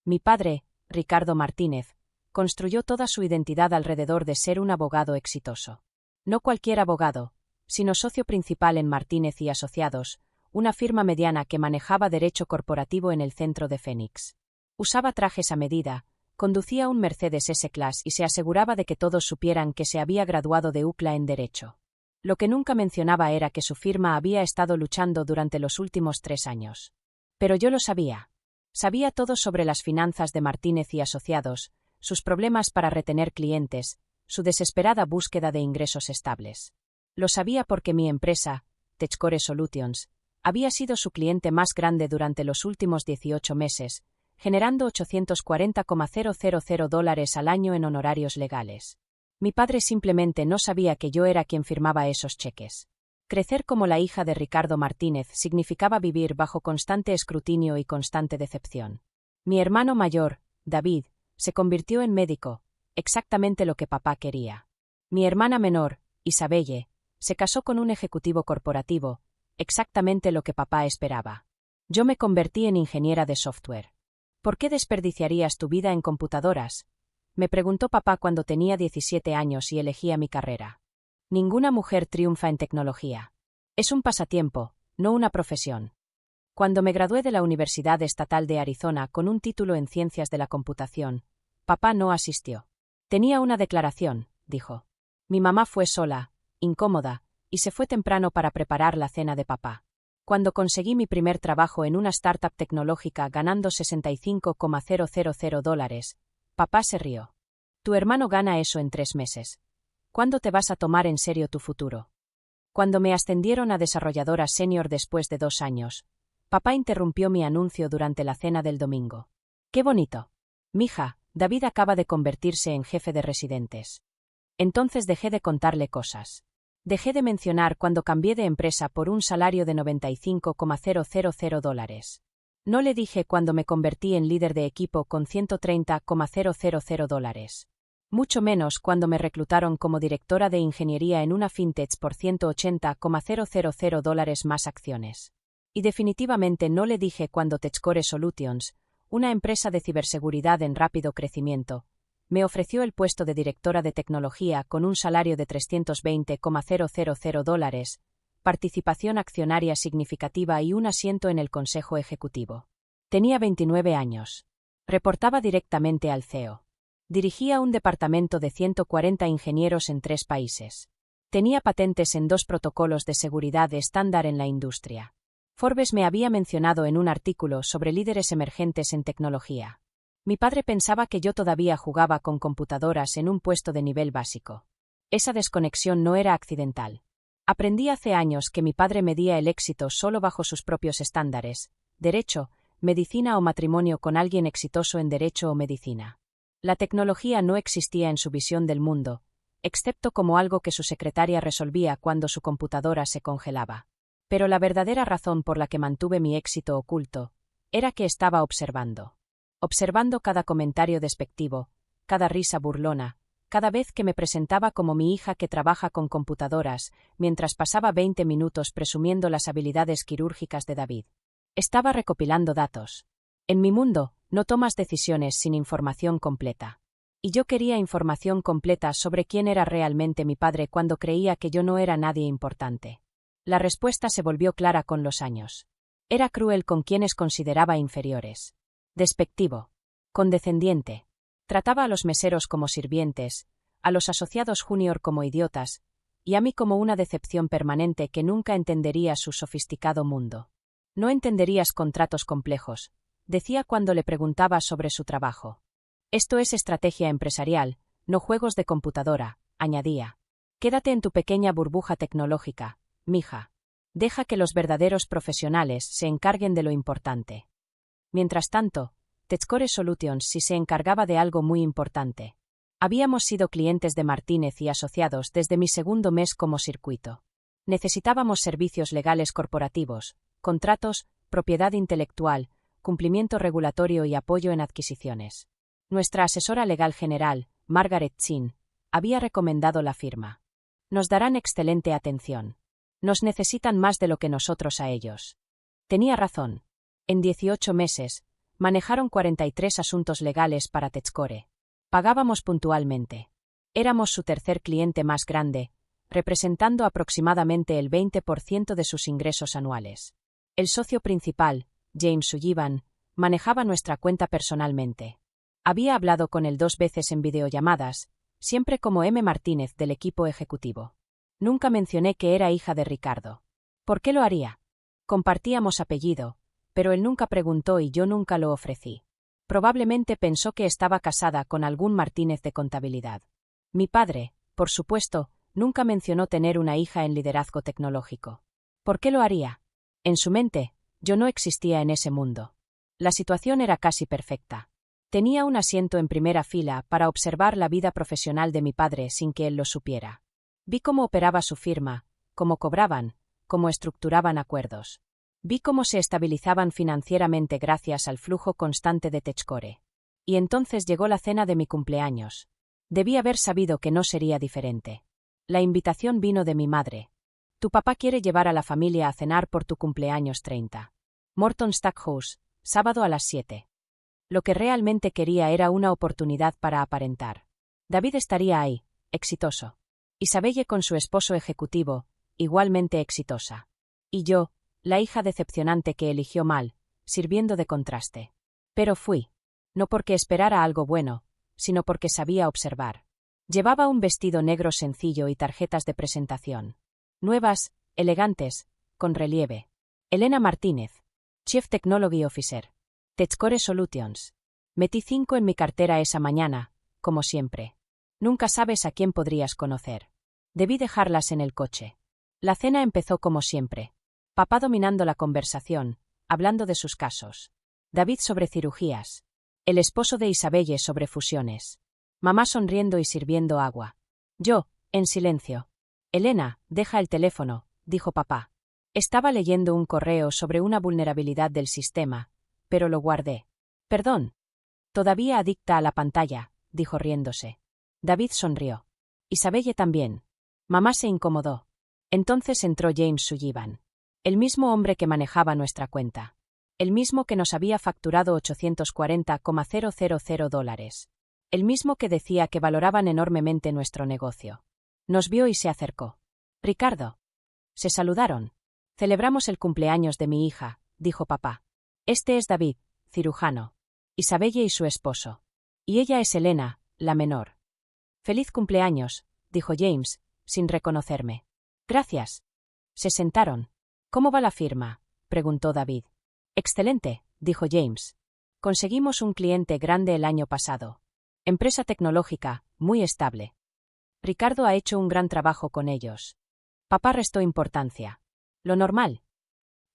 Mi padre, Ricardo Martínez, construyó toda su identidad alrededor de ser un abogado exitoso. No cualquier abogado, sino socio principal en Martínez y Asociados, una firma mediana que manejaba derecho corporativo en el centro de Phoenix. Usaba trajes a medida, conducía un Mercedes S-Class y se aseguraba de que todos supieran que se había graduado de UCLA en Derecho. Lo que nunca mencionaba era que su firma había estado luchando durante los últimos 3 años. Pero yo lo sabía. Sabía todo sobre las finanzas de Martínez y Asociados, sus problemas para retener clientes, su desesperada búsqueda de ingresos estables. Lo sabía porque mi empresa, TechCore Solutions, había sido su cliente más grande durante los últimos 18 meses, generando $840,000 al año en honorarios legales. Mi padre simplemente no sabía que yo era quien firmaba esos cheques. Crecer como la hija de Ricardo Martínez significaba vivir bajo constante escrutinio y constante decepción. Mi hermano mayor, David, se convirtió en médico, exactamente lo que papá quería. Mi hermana menor, Isabelle, se casó con un ejecutivo corporativo, exactamente lo que papá esperaba. Yo me convertí en ingeniera de software. ¿Por qué desperdiciarías tu vida en computadoras?, me preguntó papá cuando tenía 17 años y elegía mi carrera. Ninguna mujer triunfa en tecnología. Es un pasatiempo, no una profesión. Cuando me gradué de la Universidad Estatal de Arizona con un título en Ciencias de la Computación, papá no asistió. Tenía una declaración, dijo. Mi mamá fue sola, incómoda, y se fue temprano para preparar la cena de papá. Cuando conseguí mi primer trabajo en una startup tecnológica ganando $65,000, papá se rió. Tu hermano gana eso en 3 meses. ¿Cuándo te vas a tomar en serio tu futuro? Cuando me ascendieron a desarrolladora senior después de 2 años, papá interrumpió mi anuncio durante la cena del domingo. ¡Qué bonito! Mija, David acaba de convertirse en jefe de residentes. Entonces dejé de contarle cosas. Dejé de mencionar cuando cambié de empresa por un salario de $95,000. No le dije cuando me convertí en líder de equipo con $130,000. Mucho menos cuando me reclutaron como directora de ingeniería en una fintech por $180,000 más acciones. Y definitivamente no le dije cuando TechCore Solutions, una empresa de ciberseguridad en rápido crecimiento, me ofreció el puesto de directora de tecnología con un salario de $320,000, participación accionaria significativa y un asiento en el consejo ejecutivo. Tenía 29 años. Reportaba directamente al CEO. Dirigía un departamento de 140 ingenieros en 3 países. Tenía patentes en 2 protocolos de seguridad estándar en la industria. Forbes me había mencionado en un artículo sobre líderes emergentes en tecnología. Mi padre pensaba que yo todavía jugaba con computadoras en un puesto de nivel básico. Esa desconexión no era accidental. Aprendí hace años que mi padre medía el éxito solo bajo sus propios estándares: derecho, medicina o matrimonio con alguien exitoso en derecho o medicina. La tecnología no existía en su visión del mundo, excepto como algo que su secretaria resolvía cuando su computadora se congelaba. Pero la verdadera razón por la que mantuve mi éxito oculto era que estaba observando. Observando cada comentario despectivo, cada risa burlona, cada vez que me presentaba como mi hija que trabaja con computadoras, mientras pasaba 20 minutos presumiendo las habilidades quirúrgicas de David. Estaba recopilando datos. En mi mundo, no tomas decisiones sin información completa. Y yo quería información completa sobre quién era realmente mi padre cuando creía que yo no era nadie importante. La respuesta se volvió clara con los años. Era cruel con quienes consideraba inferiores. Despectivo. Condescendiente. Trataba a los meseros como sirvientes, a los asociados junior como idiotas, y a mí como una decepción permanente que nunca entendería su sofisticado mundo. No entenderías contratos complejos, decía cuando le preguntaba sobre su trabajo. Esto es estrategia empresarial, no juegos de computadora, añadía. Quédate en tu pequeña burbuja tecnológica, mija. Deja que los verdaderos profesionales se encarguen de lo importante. Mientras tanto, TechCore Solutions sí se encargaba de algo muy importante. Habíamos sido clientes de Martínez y Asociados desde mi segundo mes como circuito. Necesitábamos servicios legales corporativos, contratos, propiedad intelectual, cumplimiento regulatorio y apoyo en adquisiciones. Nuestra asesora legal general, Margaret Chin, había recomendado la firma. Nos darán excelente atención. Nos necesitan más de lo que nosotros a ellos. Tenía razón. En 18 meses, Manejaron 43 asuntos legales para TechCore. Pagábamos puntualmente. Éramos su tercer cliente más grande, representando aproximadamente el 20% de sus ingresos anuales. El socio principal, James Sullivan, manejaba nuestra cuenta personalmente. Había hablado con él 2 veces en videollamadas, siempre como M. Martínez del equipo ejecutivo. Nunca mencioné que era hija de Ricardo. ¿Por qué lo haría? Compartíamos apellido, pero él nunca preguntó y yo nunca lo ofrecí. Probablemente pensó que estaba casada con algún Martínez de contabilidad. Mi padre, por supuesto, nunca mencionó tener una hija en liderazgo tecnológico. ¿Por qué lo haría? En su mente, yo no existía en ese mundo. La situación era casi perfecta. Tenía un asiento en primera fila para observar la vida profesional de mi padre sin que él lo supiera. Vi cómo operaba su firma, cómo cobraban, cómo estructuraban acuerdos. Vi cómo se estabilizaban financieramente gracias al flujo constante de TechCore. Y entonces llegó la cena de mi cumpleaños. Debí haber sabido que no sería diferente. La invitación vino de mi madre. Tu papá quiere llevar a la familia a cenar por tu cumpleaños 30. Morton Stackhouse, sábado a las 7. Lo que realmente quería era una oportunidad para aparentar. David estaría ahí, exitoso. Isabelle con su esposo ejecutivo, igualmente exitosa. Y yo, la hija decepcionante que eligió mal, sirviendo de contraste. Pero fui. No porque esperara algo bueno, sino porque sabía observar. Llevaba un vestido negro sencillo y tarjetas de presentación. Nuevas, elegantes, con relieve. Elena Martínez, Chief Technology Officer. TechCore Solutions. Metí 5 en mi cartera esa mañana, como siempre. Nunca sabes a quién podrías conocer. Debí dejarlas en el coche. La cena empezó como siempre. Papá dominando la conversación, hablando de sus casos. David sobre cirugías. El esposo de Isabelle sobre fusiones. Mamá sonriendo y sirviendo agua. Yo, en silencio. Elena, deja el teléfono, dijo papá. Estaba leyendo un correo sobre una vulnerabilidad del sistema, pero lo guardé. Perdón. Todavía adicta a la pantalla, dijo riéndose. David sonrió. Isabelle también. Mamá se incomodó. Entonces entró James Sullivan. El mismo hombre que manejaba nuestra cuenta. El mismo que nos había facturado $840,000. El mismo que decía que valoraban enormemente nuestro negocio. Nos vio y se acercó. Ricardo. Se saludaron. Celebramos el cumpleaños de mi hija, dijo papá. Este es David, cirujano. Isabelle y su esposo. Y ella es Elena, la menor. Feliz cumpleaños, dijo James, sin reconocerme. Gracias. Se sentaron. ¿Cómo va la firma?, preguntó David. Excelente, dijo James. Conseguimos un cliente grande el año pasado. Empresa tecnológica, muy estable. Ricardo ha hecho un gran trabajo con ellos. Papá restó importancia. Lo normal.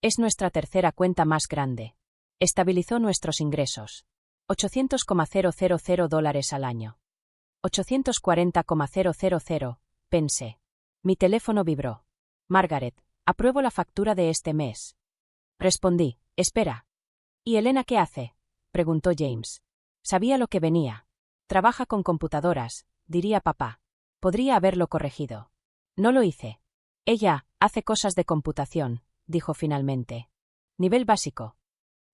Es nuestra tercera cuenta más grande. Estabilizó nuestros ingresos. $800,000 al año. 840,000, pensé. Mi teléfono vibró. Margaret, apruebo la factura de este mes. Respondí, espera. ¿Y Elena qué hace?, preguntó James. Sabía lo que venía. Trabaja con computadoras, diría papá. Podría haberlo corregido. No lo hice. Ella hace cosas de computación, dijo finalmente. Nivel básico.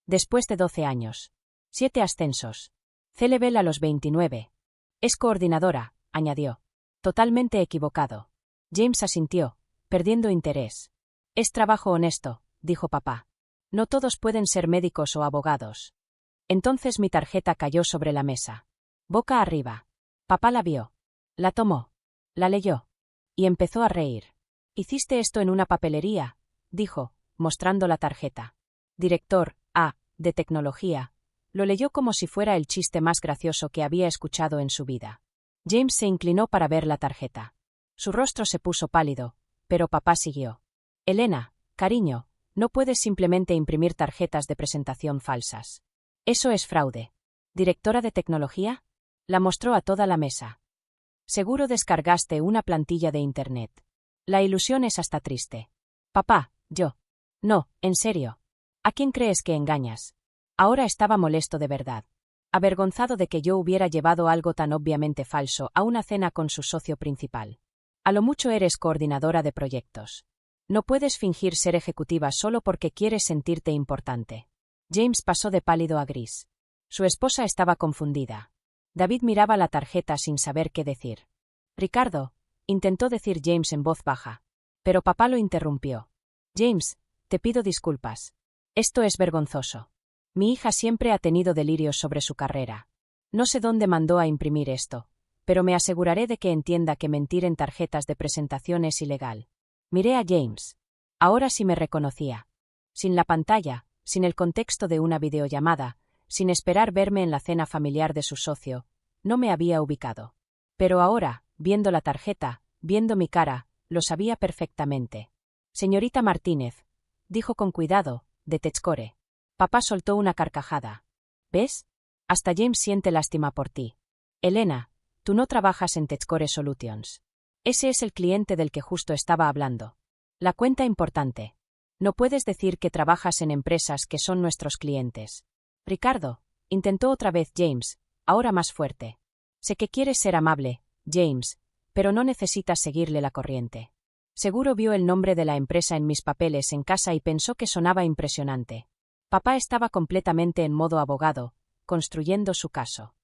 Después de 12 años. 7 ascensos. C-level a los 29. Es coordinadora, añadió. Totalmente equivocado. James asintió, perdiendo interés. Es trabajo honesto, dijo papá. No todos pueden ser médicos o abogados. Entonces mi tarjeta cayó sobre la mesa. Boca arriba. Papá la vio. La tomó. La leyó. Y empezó a reír. Hiciste esto en una papelería, dijo, mostrando la tarjeta. Director A, de tecnología. Lo leyó como si fuera el chiste más gracioso que había escuchado en su vida. James se inclinó para ver la tarjeta. Su rostro se puso pálido, pero papá siguió. Elena, cariño, no puedes simplemente imprimir tarjetas de presentación falsas. Eso es fraude. ¿Directora de tecnología? La mostró a toda la mesa. Seguro descargaste una plantilla de internet. La ilusión es hasta triste. Papá, yo. No, en serio. ¿A quién crees que engañas? Ahora estaba molesto de verdad. Avergonzado de que yo hubiera llevado algo tan obviamente falso a una cena con su socio principal. A lo mucho eres coordinadora de proyectos. No puedes fingir ser ejecutiva solo porque quieres sentirte importante. James pasó de pálido a gris. Su esposa estaba confundida. David miraba la tarjeta sin saber qué decir. Ricardo, intentó decir James en voz baja. Pero papá lo interrumpió. James, te pido disculpas. Esto es vergonzoso. Mi hija siempre ha tenido delirios sobre su carrera. No sé dónde mandó a imprimir esto, pero me aseguraré de que entienda que mentir en tarjetas de presentación es ilegal. Miré a James. Ahora sí me reconocía. Sin la pantalla, sin el contexto de una videollamada, sin esperar verme en la cena familiar de su socio, no me había ubicado. Pero ahora, viendo la tarjeta, viendo mi cara, lo sabía perfectamente. Señorita Martínez, dijo con cuidado, de Techcore. Papá soltó una carcajada. ¿Ves? Hasta James siente lástima por ti. Elena, tú no trabajas en Techcore Solutions. Ese es el cliente del que justo estaba hablando. La cuenta importante. No puedes decir que trabajas en empresas que son nuestros clientes. Ricardo, intentó otra vez James, ahora más fuerte. Sé que quieres ser amable, James, pero no necesitas seguirle la corriente. Seguro vio el nombre de la empresa en mis papeles en casa y pensó que sonaba impresionante. Papá estaba completamente en modo abogado, construyendo su caso.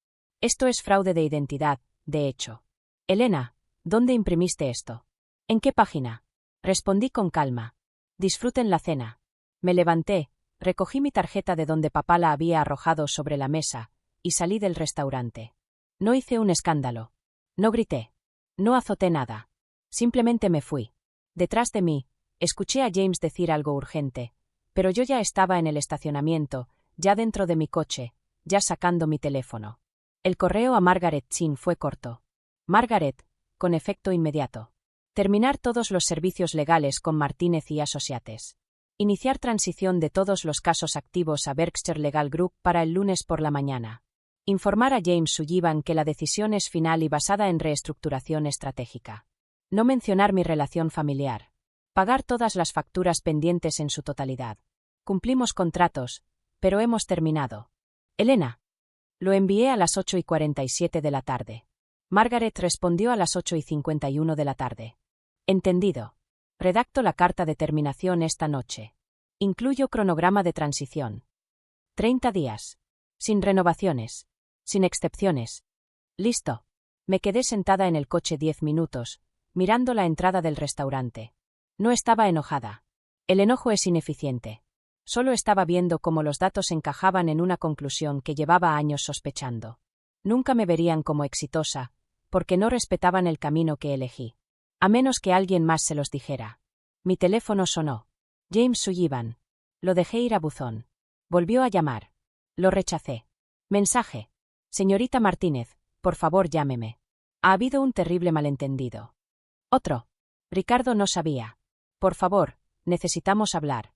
Esto es fraude de identidad, de hecho. Elena, ¿dónde imprimiste esto? ¿En qué página? Respondí con calma. Disfruten la cena. Me levanté, recogí mi tarjeta de donde papá la había arrojado sobre la mesa, y salí del restaurante. No hice un escándalo. No grité. No azoté nada. Simplemente me fui. Detrás de mí, escuché a James decir algo urgente, pero yo ya estaba en el estacionamiento, ya dentro de mi coche, ya sacando mi teléfono. El correo a Margaret Chin fue corto. Margaret, con efecto inmediato. Terminar todos los servicios legales con Martínez y Associates. Iniciar transición de todos los casos activos a Berkshire Legal Group para el lunes por la mañana. Informar a James Sullivan que la decisión es final y basada en reestructuración estratégica. No mencionar mi relación familiar. Pagar todas las facturas pendientes en su totalidad. Cumplimos contratos, pero hemos terminado. Elena. Lo envié a las 8:47 de la tarde. Margaret respondió a las 8:51 de la tarde. Entendido. Redacto la carta de terminación esta noche. Incluyo cronograma de transición. 30 días. Sin renovaciones. Sin excepciones. Listo. Me quedé sentada en el coche 10 minutos, mirando la entrada del restaurante. No estaba enojada. El enojo es ineficiente. Solo estaba viendo cómo los datos encajaban en una conclusión que llevaba años sospechando. Nunca me verían como exitosa, porque no respetaban el camino que elegí. A menos que alguien más se los dijera. Mi teléfono sonó. James Sullivan. Lo dejé ir a buzón. Volvió a llamar. Lo rechacé. Mensaje. Señorita Martínez, por favor llámeme. Ha habido un terrible malentendido. Otro. Ricardo no sabía. Por favor, necesitamos hablar.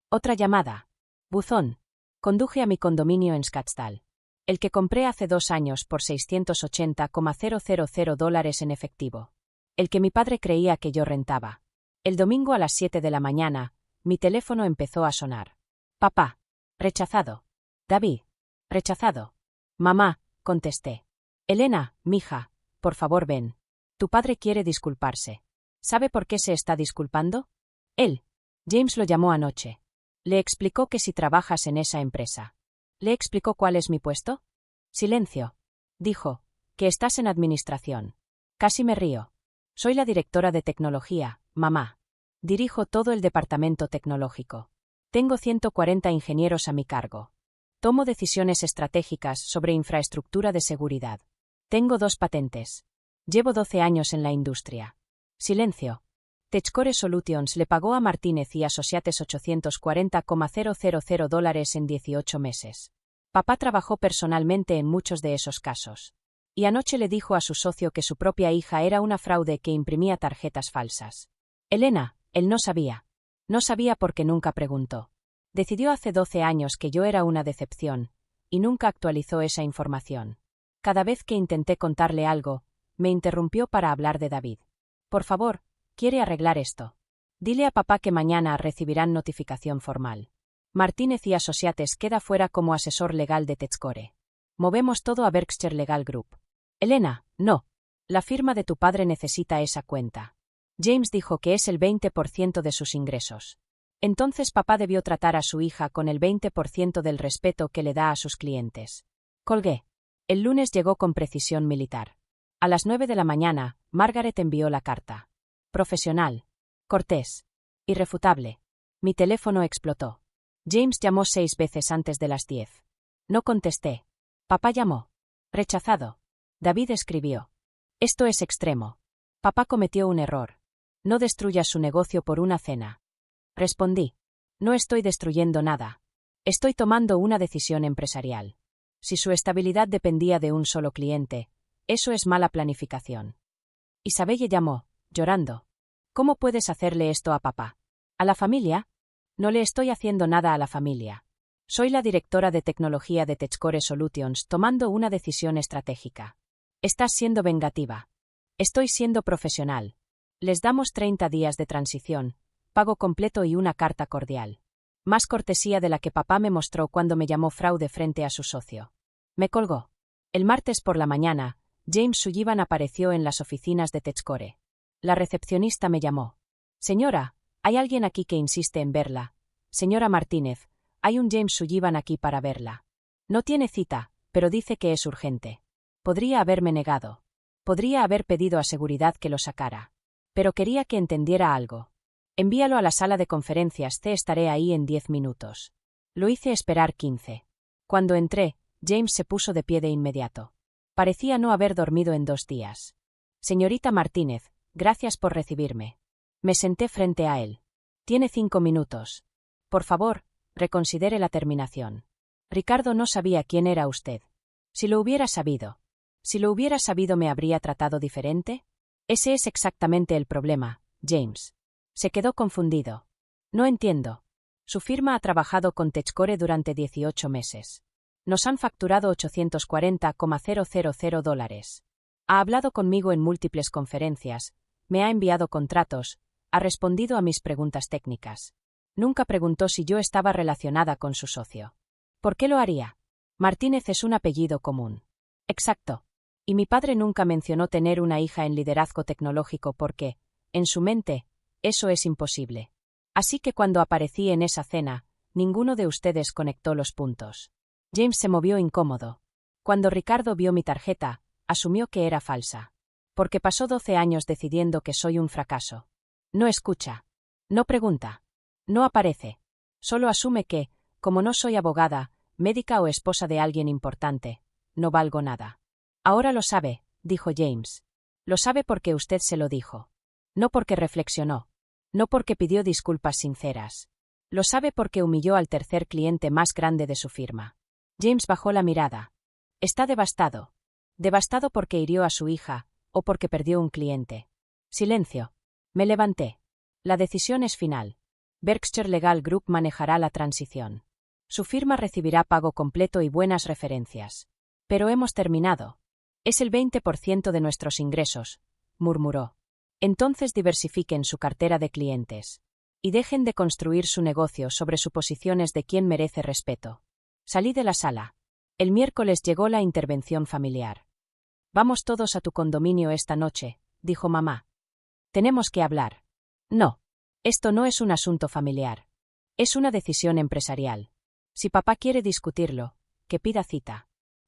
Otra llamada. Buzón. Conduje a mi condominio en Scottsdale. El que compré hace 2 años por $680,000 en efectivo. El que mi padre creía que yo rentaba. El domingo a las 7 de la mañana, mi teléfono empezó a sonar. Papá. Rechazado. David. Rechazado. Mamá, contesté. Elena, mija, por favor ven. Tu padre quiere disculparse. ¿Sabe por qué se está disculpando? Él. James lo llamó anoche. Le explicó que si trabajas en esa empresa. ¿Le explicó cuál es mi puesto? Silencio. Dijo, que estás en administración. Casi me río. Soy la directora de tecnología, mamá. Dirijo todo el departamento tecnológico. Tengo 140 ingenieros a mi cargo. Tomo decisiones estratégicas sobre infraestructura de seguridad. Tengo 2 patentes. Llevo 12 años en la industria. Silencio. Techcore Solutions le pagó a Martínez y Associates $840,000 en 18 meses. Papá trabajó personalmente en muchos de esos casos. Y anoche le dijo a su socio que su propia hija era una fraude que imprimía tarjetas falsas. Elena, él no sabía. No sabía porque nunca preguntó. Decidió hace 12 años que yo era una decepción, y nunca actualizó esa información. Cada vez que intenté contarle algo, me interrumpió para hablar de David. Por favor, quiere arreglar esto. Dile a papá que mañana recibirán notificación formal. Martínez y Associates queda fuera como asesor legal de Techcore. Movemos todo a Berkshire Legal Group. Elena, no. La firma de tu padre necesita esa cuenta. James dijo que es el 20% de sus ingresos. Entonces papá debió tratar a su hija con el 20% del respeto que le da a sus clientes. Colgué. El lunes llegó con precisión militar. A las 9 de la mañana, Margaret envió la carta. Profesional. Cortés. Irrefutable. Mi teléfono explotó. James llamó 6 veces antes de las 10. No contesté. Papá llamó. Rechazado. David escribió. Esto es extremo. Papá cometió un error. No destruyas su negocio por una cena. Respondí. No estoy destruyendo nada. Estoy tomando una decisión empresarial. Si su estabilidad dependía de un solo cliente, eso es mala planificación. Isabelle llamó, llorando. ¿Cómo puedes hacerle esto a papá? ¿A la familia? No le estoy haciendo nada a la familia. Soy la directora de tecnología de Techcore Solutions tomando una decisión estratégica. Estás siendo vengativa. Estoy siendo profesional. Les damos 30 días de transición, pago completo y una carta cordial. Más cortesía de la que papá me mostró cuando me llamó fraude frente a su socio. Me colgó. El martes por la mañana, James Sullivan apareció en las oficinas de Techcore. La recepcionista me llamó. Señora, hay alguien aquí que insiste en verla. Señora Martínez, hay un James Sullivan aquí para verla. No tiene cita, pero dice que es urgente. Podría haberme negado. Podría haber pedido a seguridad que lo sacara. Pero quería que entendiera algo. Envíalo a la sala de conferencias, estaré ahí en 10 minutos. Lo hice esperar 15. Cuando entré, James se puso de pie de inmediato. Parecía no haber dormido en 2 días. Señorita Martínez, gracias por recibirme. Me senté frente a él. Tiene 5 minutos. Por favor, reconsidere la terminación. Ricardo no sabía quién era usted. Si lo hubiera sabido me habría tratado diferente. Ese es exactamente el problema, James. Se quedó confundido. No entiendo. Su firma ha trabajado con Techcore durante 18 meses. Nos han facturado $840,000. Ha hablado conmigo en múltiples conferencias, me ha enviado contratos, ha respondido a mis preguntas técnicas. Nunca preguntó si yo estaba relacionada con su socio. ¿Por qué lo haría? Martínez es un apellido común. Exacto. Y mi padre nunca mencionó tener una hija en liderazgo tecnológico porque, en su mente, eso es imposible. Así que cuando aparecí en esa cena, ninguno de ustedes conectó los puntos. James se movió incómodo. Cuando Ricardo vio mi tarjeta, asumió que era falsa. Porque pasó 12 años decidiendo que soy un fracaso. No escucha. No pregunta. No aparece. Solo asume que, como no soy abogada, médica o esposa de alguien importante, no valgo nada. Ahora lo sabe, dijo James. Lo sabe porque usted se lo dijo. No porque reflexionó. No porque pidió disculpas sinceras. Lo sabe porque humilló al tercer cliente más grande de su firma. James bajó la mirada. Está devastado. Devastado porque hirió a su hija, o porque perdió un cliente. Silencio. Me levanté. La decisión es final. Berkshire Legal Group manejará la transición. Su firma recibirá pago completo y buenas referencias. Pero hemos terminado. Es el 20% de nuestros ingresos, murmuró. Entonces diversifiquen su cartera de clientes. Y dejen de construir su negocio sobre suposiciones de quién merece respeto. Salí de la sala. El miércoles llegó la intervención familiar. Vamos todos a tu condominio esta noche, dijo mamá. Tenemos que hablar. No. Esto no es un asunto familiar. Es una decisión empresarial. Si papá quiere discutirlo, que pida cita.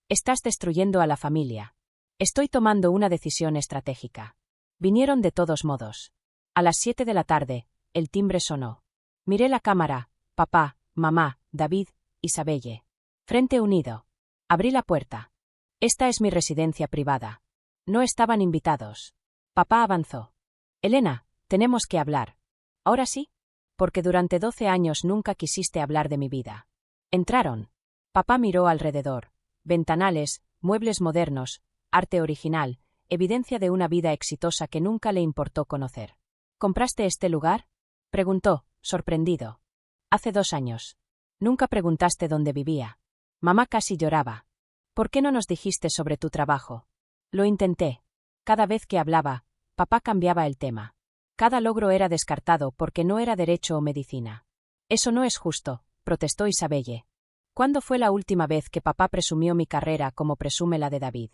Estás destruyendo a la familia. Estoy tomando una decisión estratégica. Vinieron de todos modos. A las 7 de la tarde, el timbre sonó. Miré la cámara, papá, mamá, David, Isabelle. Frente unido. Abrí la puerta. Esta es mi residencia privada. No estaban invitados. Papá avanzó. Elena, tenemos que hablar. ¿Ahora sí? Porque durante 12 años nunca quisiste hablar de mi vida. Entraron. Papá miró alrededor. Ventanales, muebles modernos, arte original, evidencia de una vida exitosa que nunca le importó conocer. ¿Compraste este lugar? Preguntó, sorprendido. Hace 2 años. Nunca preguntaste dónde vivía. Mamá casi lloraba. ¿Por qué no nos dijiste sobre tu trabajo? Lo intenté. Cada vez que hablaba, papá cambiaba el tema. Cada logro era descartado porque no era derecho o medicina. Eso no es justo, protestó Isabelle. ¿Cuándo fue la última vez que papá presumió mi carrera como presume la de David?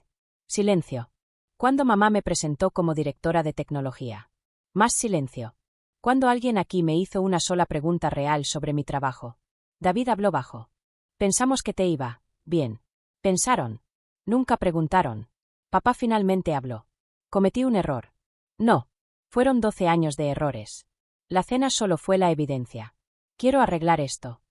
Silencio. ¿Cuándo mamá me presentó como directora de tecnología? Más silencio. Cuando alguien aquí me hizo una sola pregunta real sobre mi trabajo. David habló bajo. Pensamos que te iba bien. Pensaron. Nunca preguntaron. Papá finalmente habló. Cometí un error. No. Fueron 12 años de errores. La cena solo fue la evidencia. Quiero arreglar esto.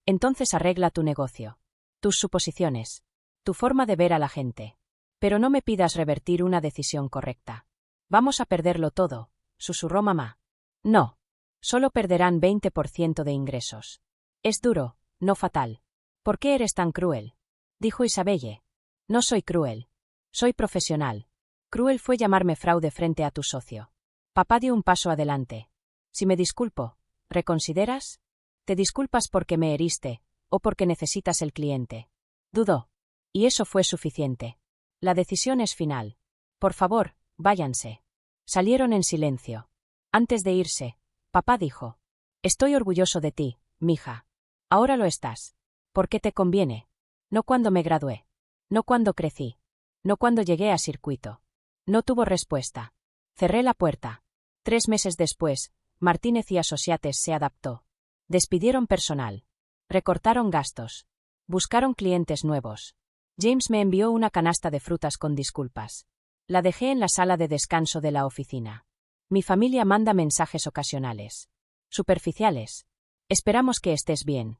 Entonces arregla tu negocio. Tus suposiciones. Tu forma de ver a la gente. Pero no me pidas revertir una decisión correcta. Vamos a perderlo todo, susurró mamá. No. Solo perderán 20% de ingresos. Es duro, no fatal. ¿Por qué eres tan cruel? Dijo Isabelle. No soy cruel. Soy profesional. Cruel fue llamarme fraude frente a tu socio. Papá dio un paso adelante. Si me disculpo, ¿reconsideras? ¿Te disculpas porque me heriste, o porque necesitas el cliente? Dudó. Y eso fue suficiente. La decisión es final. Por favor, váyanse. Salieron en silencio. Antes de irse, papá dijo. Estoy orgulloso de ti, mija. Ahora lo estás. ¿Por qué te conviene? No cuando me gradué. No cuando crecí. No cuando llegué a circuito. No tuvo respuesta. Cerré la puerta. 3 meses después, Martínez y Associates se adaptó. Despidieron personal. Recortaron gastos. Buscaron clientes nuevos. James me envió una canasta de frutas con disculpas. La dejé en la sala de descanso de la oficina. Mi familia manda mensajes ocasionales. Superficiales. Esperamos que estés bien.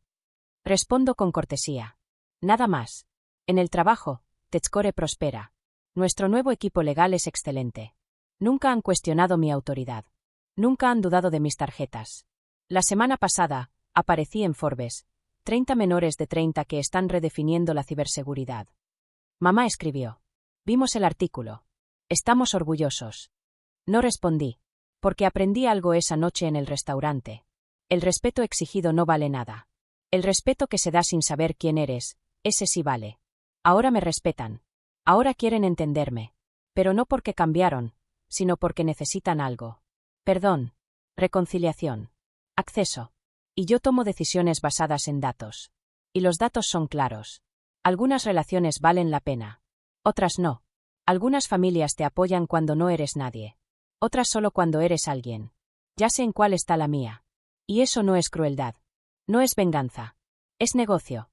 Respondo con cortesía. Nada más. En el trabajo, Techcore prospera. Nuestro nuevo equipo legal es excelente. Nunca han cuestionado mi autoridad. Nunca han dudado de mis tarjetas. La semana pasada, aparecí en Forbes, 30 menores de 30 que están redefiniendo la ciberseguridad. Mamá escribió. Vimos el artículo. Estamos orgullosos. No respondí. Porque aprendí algo esa noche en el restaurante. El respeto exigido no vale nada. El respeto que se da sin saber quién eres, ese sí vale. Ahora me respetan. Ahora quieren entenderme. Pero no porque cambiaron, sino porque necesitan algo. Perdón. Reconciliación. Acceso. Y yo tomo decisiones basadas en datos. Y los datos son claros. Algunas relaciones valen la pena. Otras no. Algunas familias te apoyan cuando no eres nadie. Otras solo cuando eres alguien. Ya sé en cuál está la mía. Y eso no es crueldad. No es venganza. Es negocio.